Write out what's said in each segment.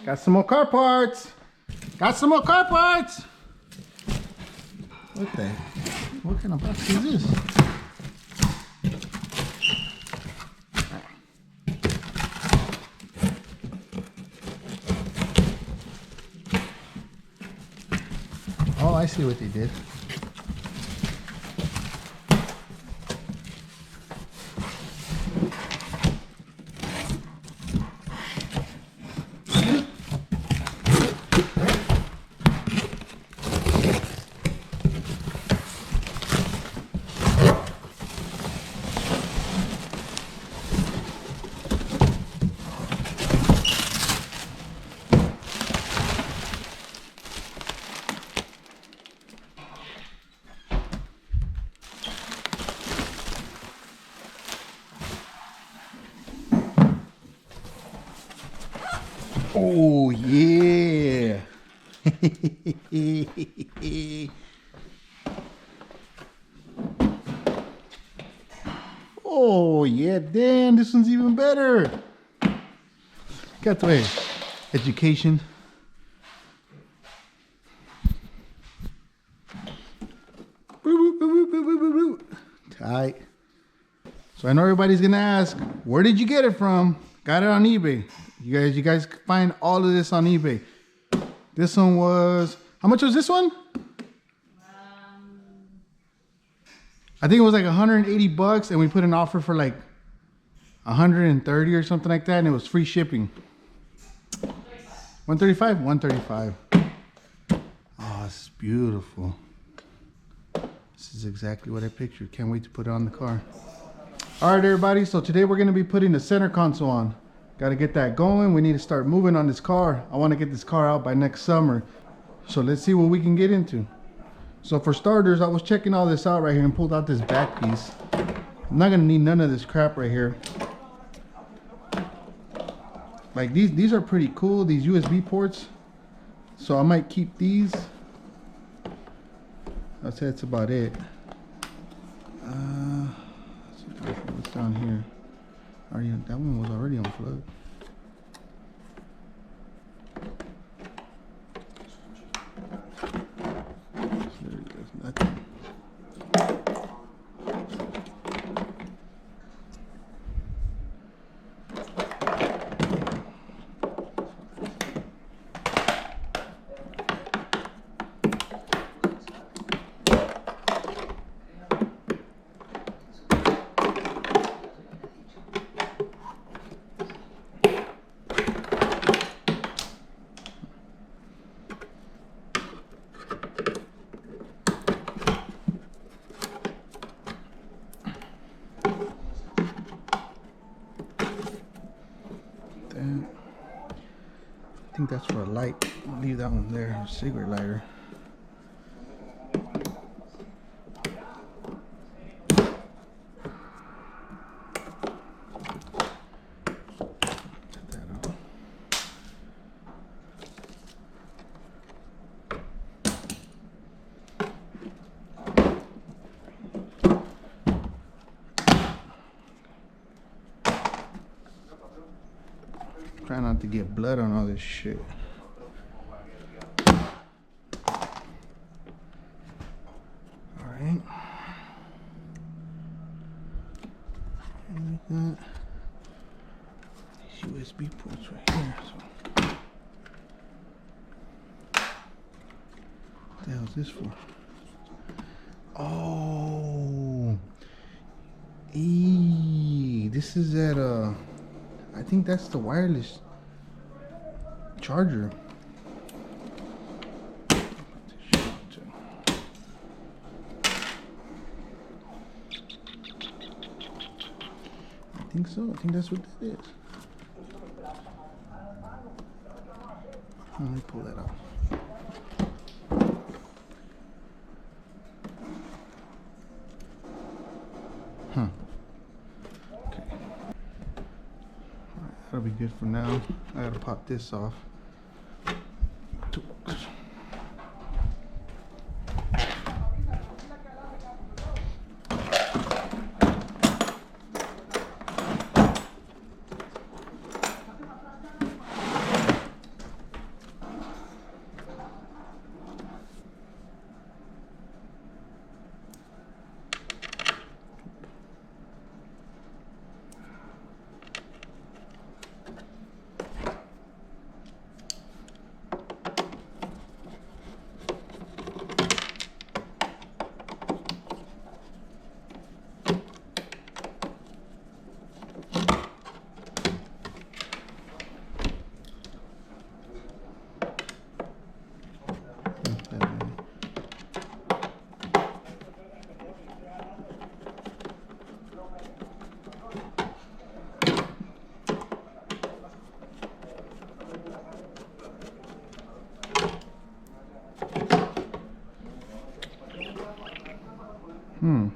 Got some more car parts. Got some more car parts. What the? What kind of box is this? Oh, I see what they did. Oh yeah. Oh yeah, damn, this one's even better. Got the way. Education. Tight. So I know everybody's gonna ask, where did you get it from? Got it on eBay. You guys find all of this on eBay. This one was, how much was this one? I think it was like 180 bucks, and we put an offer for like 130 or something like that, and it was free shipping. 135? 135. Oh, it's beautiful. This is exactly what I pictured. Can't wait to put it on the car. All right, everybody. So today we're going to be putting the center console on. Got to get that going. We need to start moving on this car. I want to get this car out by next summer. So let's see what we can get into. So for starters, I was checking all this out right here and pulled out this back piece. I'm not going to need none of this crap right here. Like these are pretty cool, these USB ports. So I might keep these. I'd say that's about it. Let's see what's down here. That one was already unplugged. There's nothing. I think that's for a light. I'll leave that one there. A cigarette lighter. Get that out. Try not to get blood on all this shit. Alright. And we got these USB ports right here. So what the hell is this for? Oh, this is at I think that's the wireless charger. I think so. I think that's what that is. Let me pull that out. Huh. Okay. Alright, that'll be good for now. I gotta pop this off. Not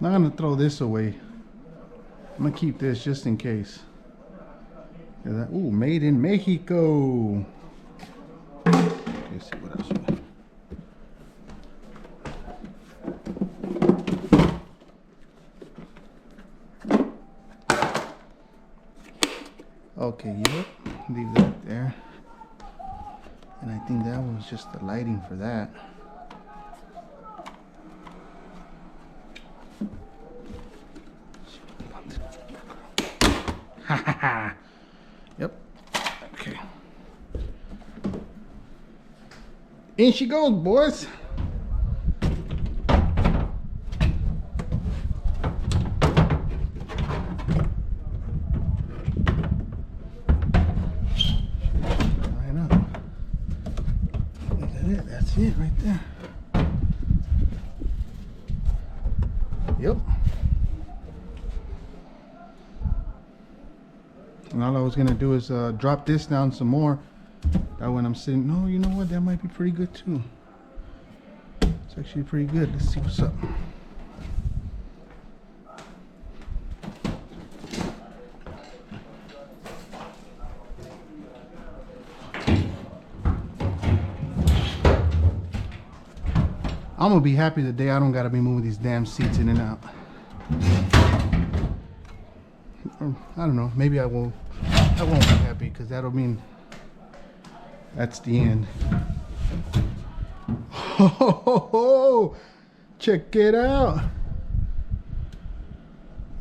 gonna throw this away. I'm gonna keep this just in case. Ooh, made in Mexico. Let's see what else we have. Okay, yep, leave that there. And I think that was just the lighting for that. Yep. Okay. In she goes, boys. That's it right there. Yep. And all I was gonna do is drop this down some more. That when I'm sitting, no, you know what? That might be pretty good too. It's actually pretty good. Let's see what's up. I'm gonna be happy the day I don't gotta be moving these damn seats in and out. I don't know, maybe I won't be happy because that'll mean that's the end. Oh, check it out.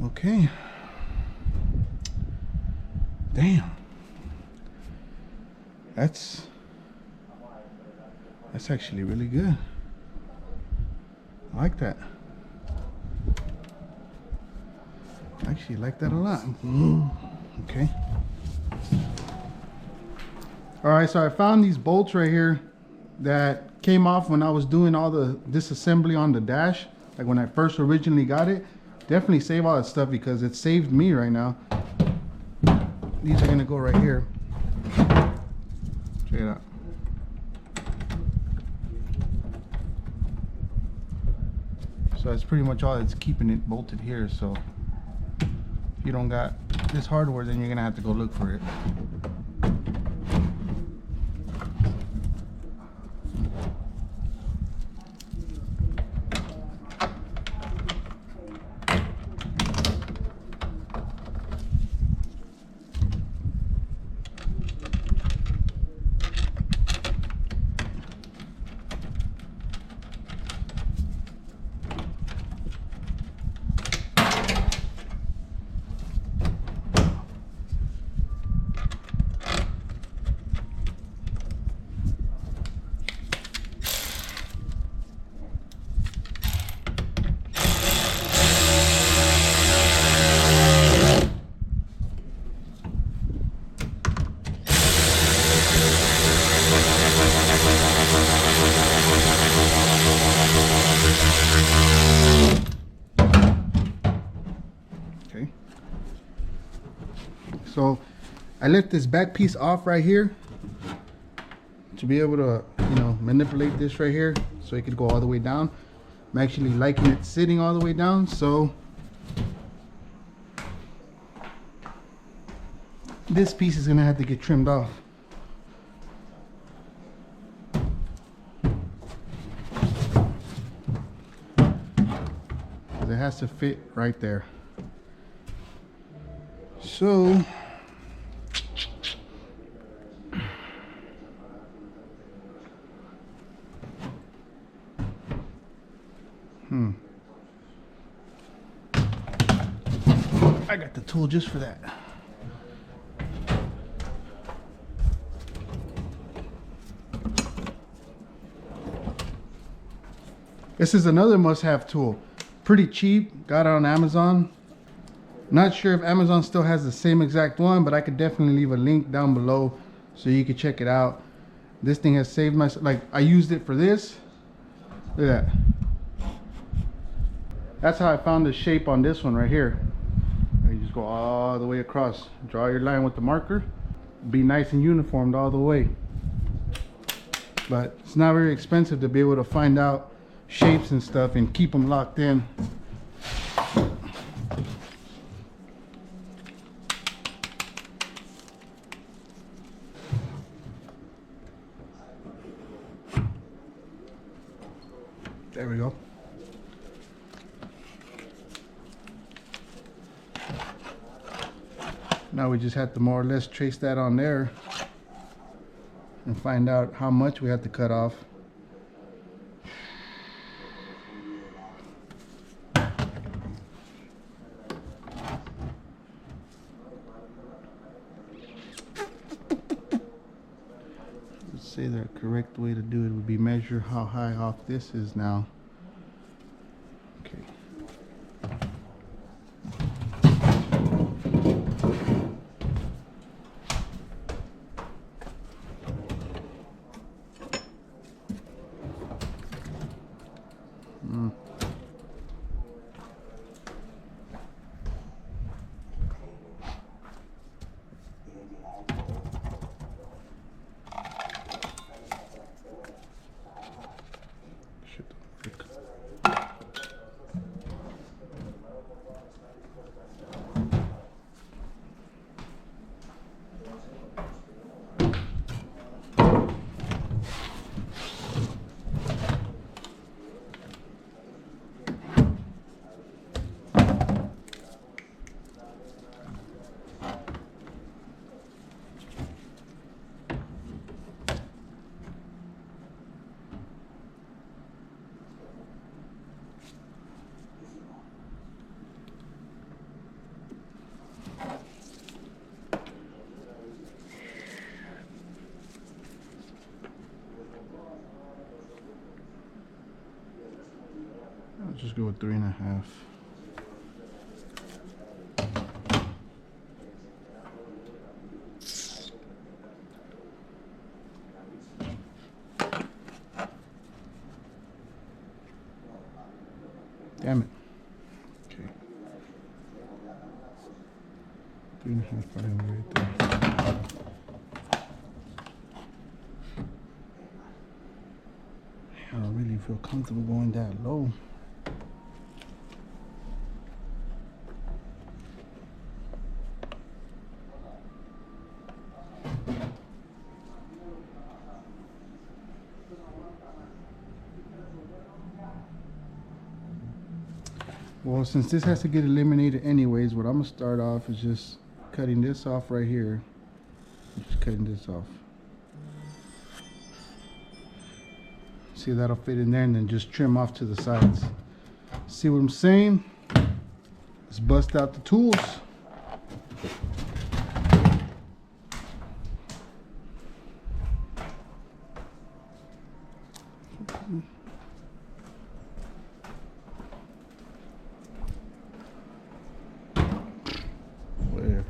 Okay. Damn. That's actually really good. I like that. I actually like that a lot. Okay. All right, so I found these bolts right here that came off when I was doing all the disassembly on the dash. Like when I first originally got it. Definitely save all that stuff because it saved me right now. These are gonna go right here. Check it out. So that's pretty much all that's keeping it bolted here. So if you don't got this hardware, then you're gonna have to go look for it. So I left this back piece off right here to be able to, you know, manipulate this right here so it could go all the way down. I'm actually liking it sitting all the way down, so this piece is gonna have to get trimmed off. It has to fit right there. So I got the tool just for that. This is another must-have tool. Pretty cheap, got it on Amazon. Not sure if Amazon still has the same exact one, but I could definitely leave a link down below so you can check it out. This thing has saved my, like, I used it for this. Look at that. That's how I found the shape on this one right here. You just go all the way across. Draw your line with the marker. Be nice and uniformed all the way. But it's not very expensive to be able to find out shapes and stuff and keep them locked in. There we go. Now we just have to more or less trace that on there and find out how much we have to cut off. Let's say the correct way to do it would be measure how high off this is now. Okay. I'll just go with 3.5. Damn it. Okay. 3.5 probably right there. I don't really feel comfortable going that low. Well, since this has to get eliminated anyways, what I'm gonna start off is just cutting this off right here. Just cutting this off. See, that'll fit in there, and then just trim off to the sides. See what I'm saying? Let's bust out the tools. Where?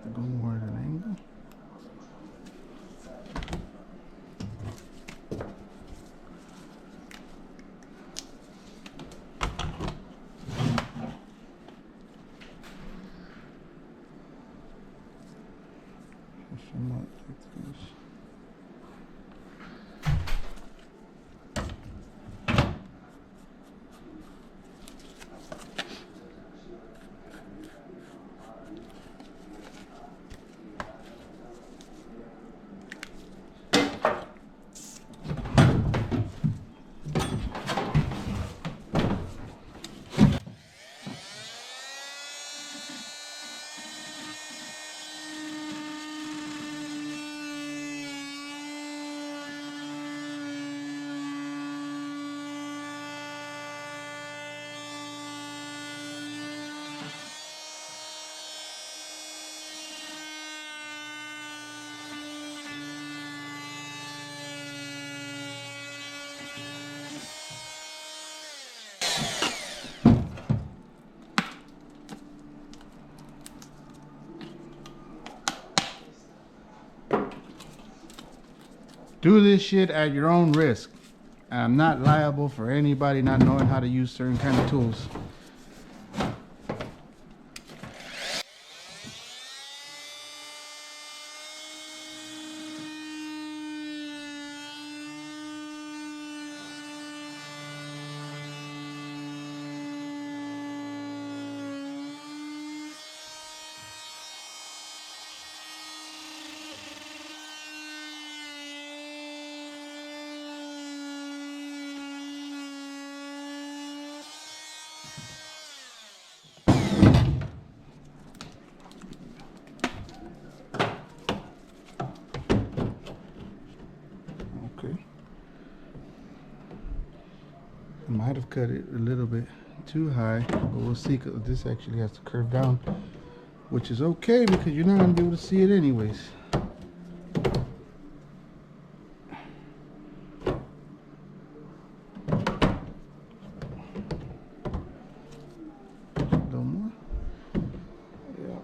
to go more at an angle. Somewhat like this. Do this shit at your own risk. I'm not liable for anybody not knowing how to use certain kind of tools. I might have cut it a little bit too high, but we'll see, because this actually has to curve down, which is okay because you're not going to be able to see it anyways. A little more. Yeah.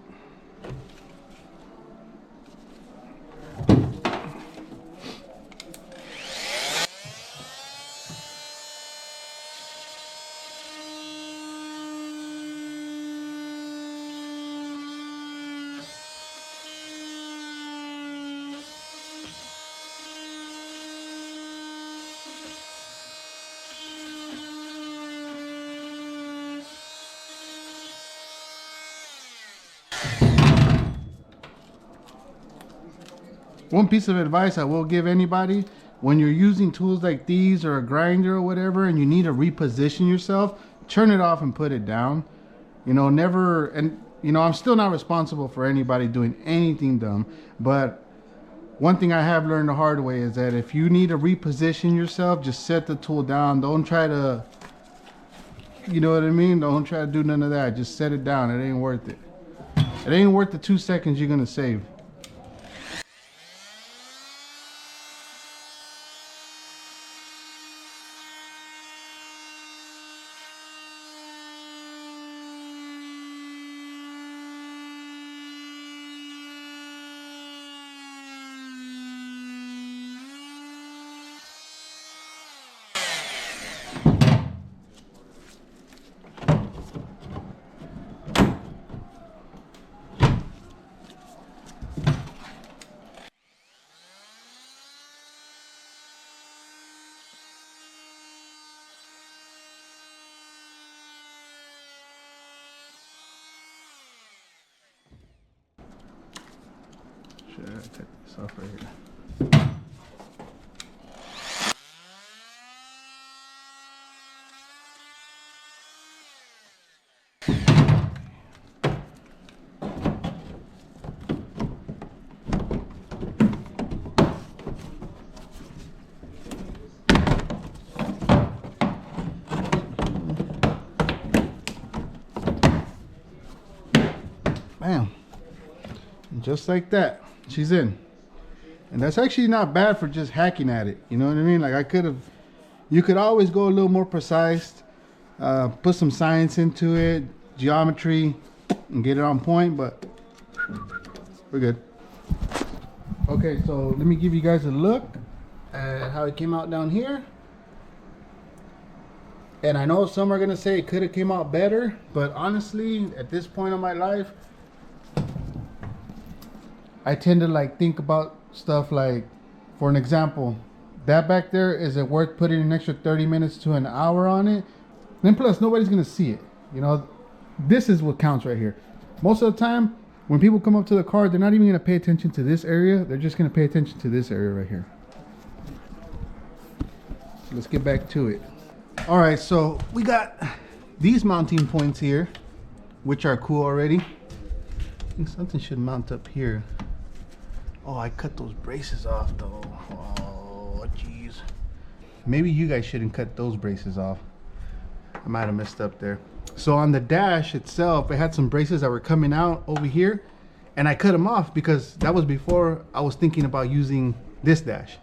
One piece of advice I will give anybody, when you're using tools like these or a grinder or whatever and you need to reposition yourself, turn it off and put it down. You know, never, and you know, I'm still not responsible for anybody doing anything dumb, but one thing I have learned the hard way is that if you need to reposition yourself, just set the tool down. Don't try to, you know what I mean? Don't try to do none of that. Just set it down. It ain't worth it. It ain't worth the 2 seconds you're gonna save. Should I cut this off right here? Bam. And just like that, she's in. And that's actually not bad for just hacking at it. You know what I mean? Like you could always go a little more precise, put some science into it, geometry, and get it on point, but we're good. Okay, so let me give you guys a look at how it came out down here. And I know some are gonna say it could have came out better, but honestly, at this point in my life, I tend to like think about stuff like, for an example, that back there, is it worth putting an extra 30 minutes to an hour on it? Then plus, nobody's gonna see it. You know, this is what counts right here. Most of the time, when people come up to the car, they're not even gonna pay attention to this area. They're just gonna pay attention to this area right here. Let's get back to it. All right, so we got these mounting points here, which are cool already. I think something should mount up here. Oh, I cut those braces off though. Oh, jeez. Maybe you guys shouldn't cut those braces off. I might have messed up there. So on the dash itself, it had some braces that were coming out over here, and I cut them off because that was before I was thinking about using this dash.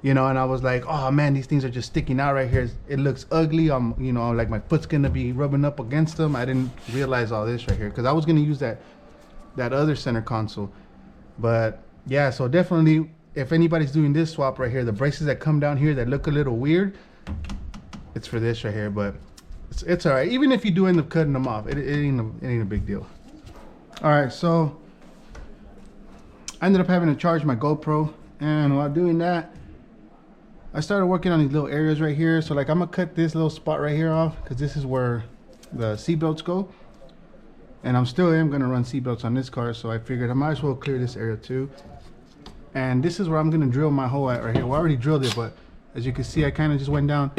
You know, and I was like, oh man, these things are just sticking out right here. It looks ugly. You know, like my foot's gonna be rubbing up against them. I didn't realize all this right here because I was gonna use that other center console. But yeah, so definitely, if anybody's doing this swap right here, the braces that come down here that look a little weird, it's for this right here. But it's all right. Even if you do end up cutting them off, it ain't a big deal. All right, so I ended up having to charge my GoPro, and while doing that, I started working on these little areas right here. So like, I'm gonna cut this little spot right here off because this is where the seat belts go, and I'm still gonna run seat belts on this car, so I figured I might as well clear this area too. And this is where I'm gonna drill my hole at right here. Well, I already drilled it, but as you can see, I kind of just went down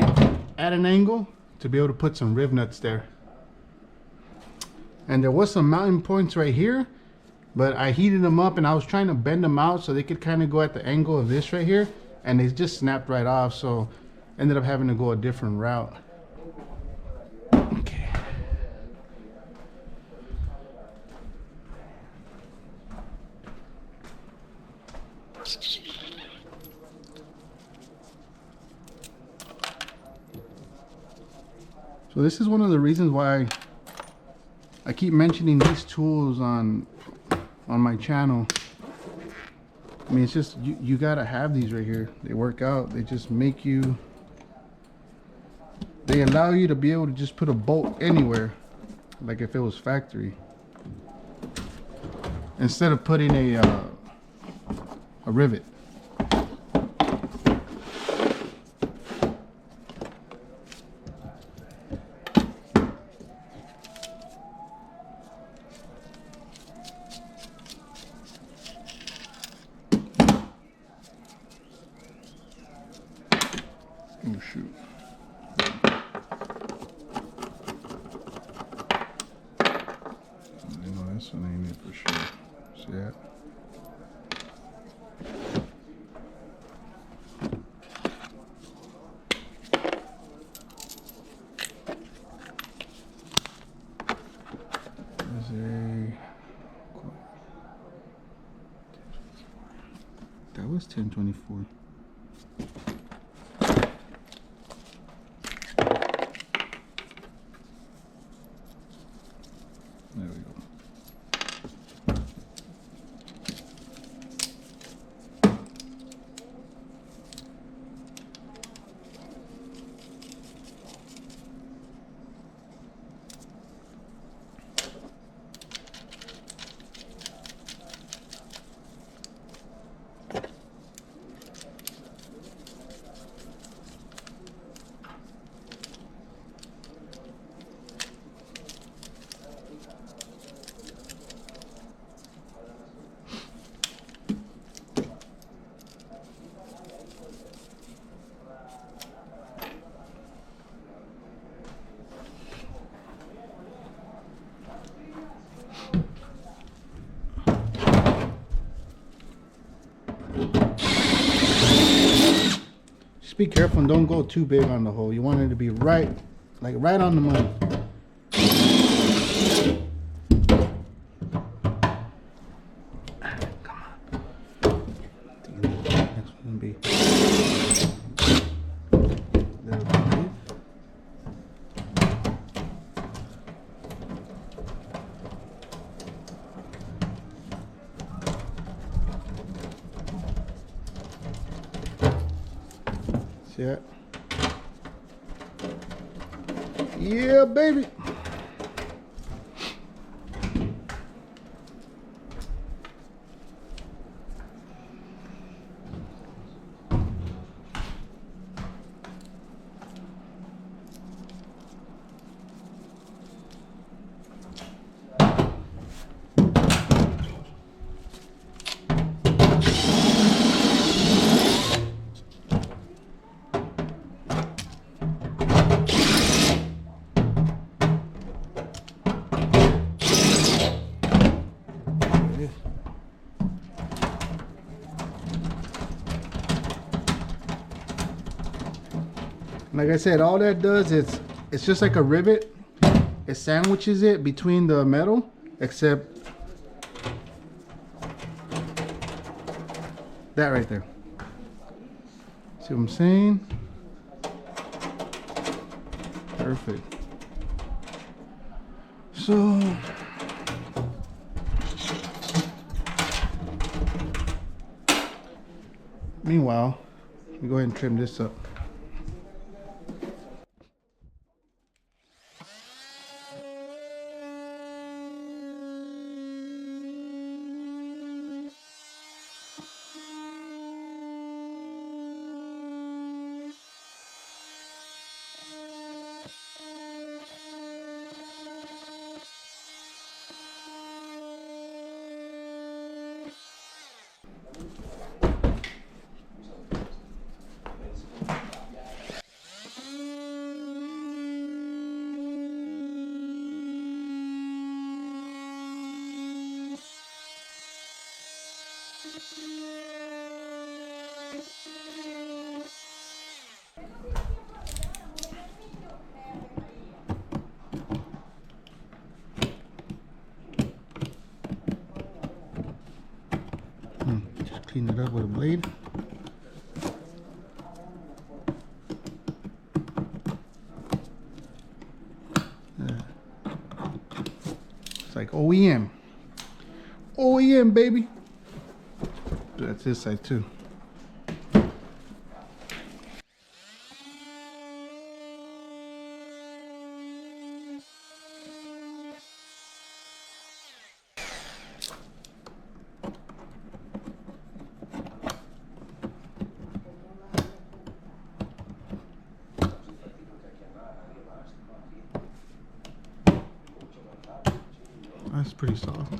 at an angle to be able to put some rivnuts there. And there was some mounting points right here, but I heated them up and I was trying to bend them out so they could kind of go at the angle of this right here, and they just snapped right off, so ended up having to go a different route. Okay. So this is one of the reasons why I keep mentioning these tools on my channel. I mean, it's just, you gotta have these right here. They work out. They just make you, they allow you to be able to just put a bolt anywhere, like if it was factory, instead of putting a rivet. Oh shoot. You know, this one ain't it for sure. See that? That was 1024. There we go. Just be careful and don't go too big on the hole. You want it to be right, like right on the money. Come on. Next one be that. Yeah, baby. Like I said, all that does is it's just like a rivet. It sandwiches it between the metal, except that right there. See what I'm saying? Perfect. So meanwhile, let me go ahead and trim this up. Just clean it up with a blade. It's like OEM. OEM, baby. That's this side too. That's pretty soft.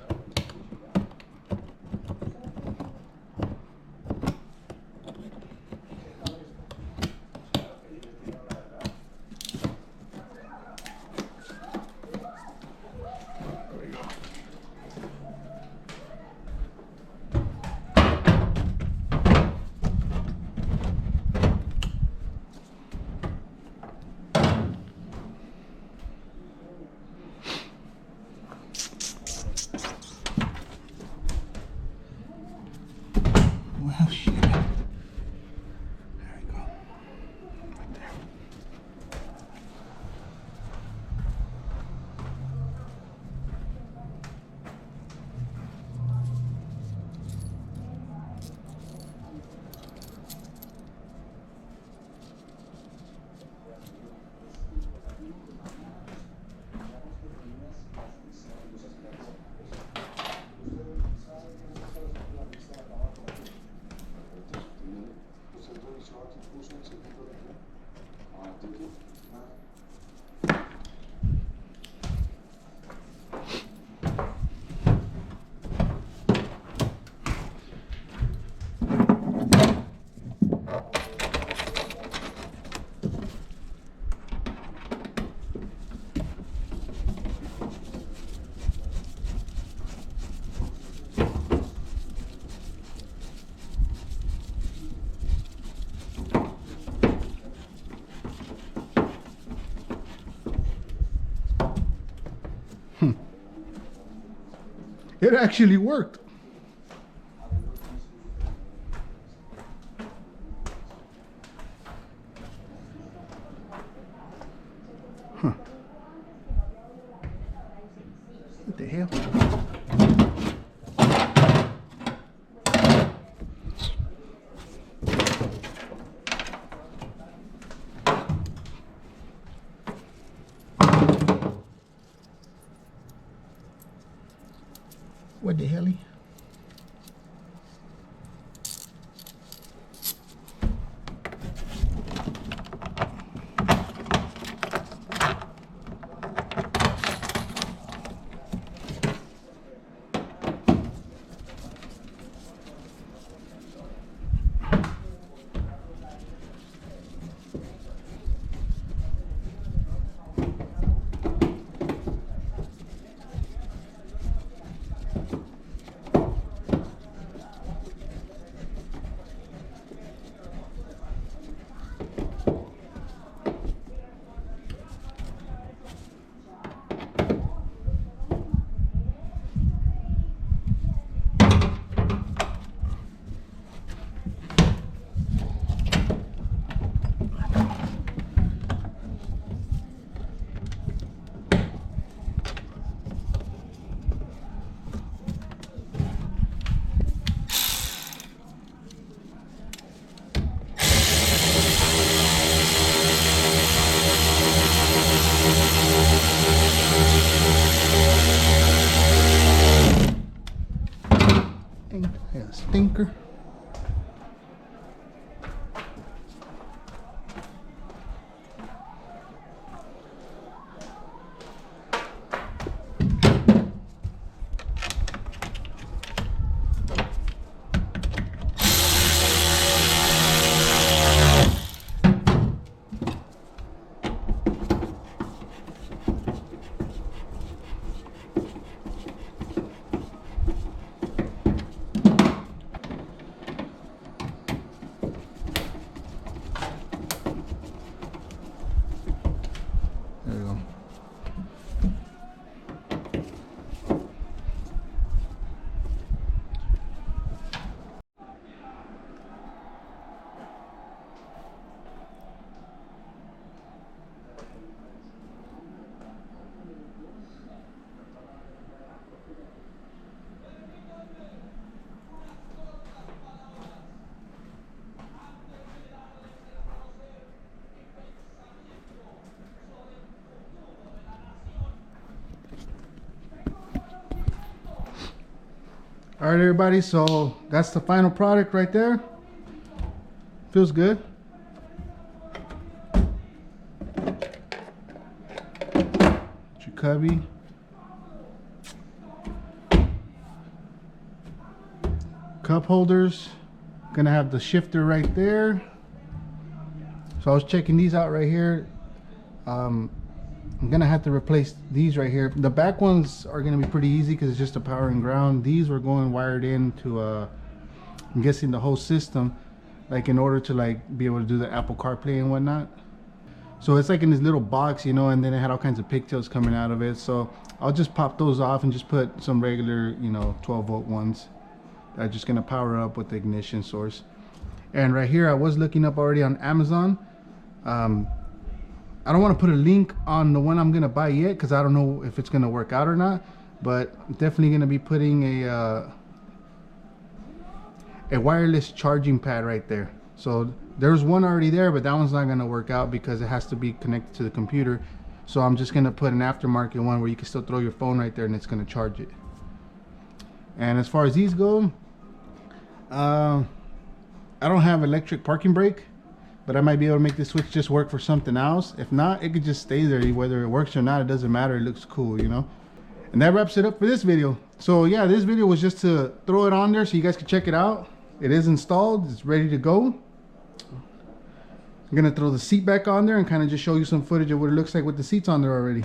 Well, shit. There we go. Right there. It actually worked. Huh. What the hell? What the hell? Yeah, stinker. There we go. All right, everybody, so that's the final product right there. Feels good. Your cubby. Cup holders. Gonna have the shifter right there. So I was checking these out right here. I'm gonna have to replace these right here. The back ones are gonna be pretty easy because it's just a power and ground. These were going wired into I'm guessing the whole system, like in order to like be able to do the Apple CarPlay and whatnot. So it's like in this little box, you know, and then it had all kinds of pigtails coming out of it. So I'll just pop those off and just put some regular, you know, 12-volt ones that are just gonna power up with the ignition source. And right here, I was looking up already on Amazon. I don't want to put a link on the one I'm gonna buy yet because I don't know if it's gonna work out or not, but I'm definitely gonna be putting a wireless charging pad right there. So there's one already there, but that one's not gonna work out because it has to be connected to the computer. So I'm just gonna put an aftermarket one where you can still throw your phone right there and it's gonna charge it. And as far as these go, I don't have electric parking brake, but I might be able to make this switch just work for something else. If not, it could just stay there. Whether it works or not, it doesn't matter. It looks cool, you know. And that wraps it up for this video. So yeah, this video was just to throw it on there so you guys can check it out. It is installed. It's ready to go. I'm gonna throw the seat back on there and kind of just show you some footage of what it looks like with the seats on there already.